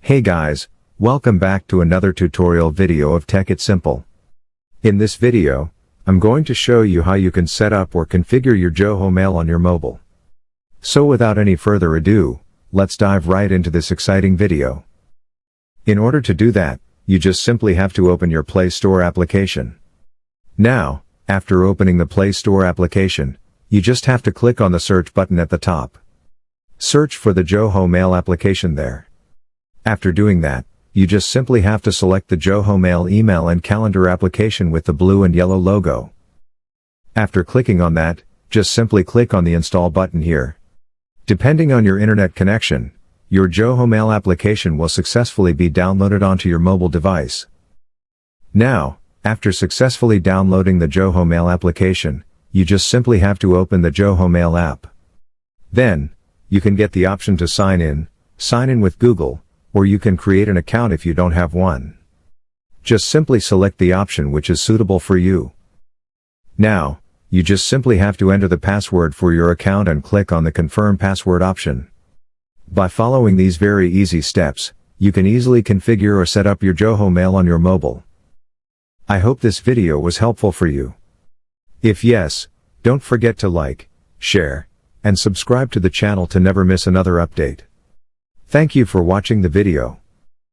Hey guys, welcome back to another tutorial video of Tech It Simple. In this video, I'm going to show you how you can set up or configure your Zoho Mail on your mobile. So without any further ado, let's dive right into this exciting video. In order to do that, you just simply have to open your Play Store application. Now, after opening the Play Store application, you just have to click on the search button at the top. Search for the Zoho Mail application there. After doing that, you just simply have to select the Zoho Mail email and calendar application with the blue and yellow logo. After clicking on that, just simply click on the install button here. Depending on your internet connection, your Zoho Mail application will successfully be downloaded onto your mobile device. Now, after successfully downloading the Zoho Mail application, you just simply have to open the Zoho Mail app. Then, you can get the option to sign in with Google, or you can create an account if you don't have one. Just simply select the option which is suitable for you. Now, you just simply have to enter the password for your account and click on the Confirm Password option. By following these very easy steps, you can easily configure or set up your Zoho Mail on your mobile. I hope this video was helpful for you. If yes, don't forget to like, share, and subscribe to the channel to never miss another update. Thank you for watching the video.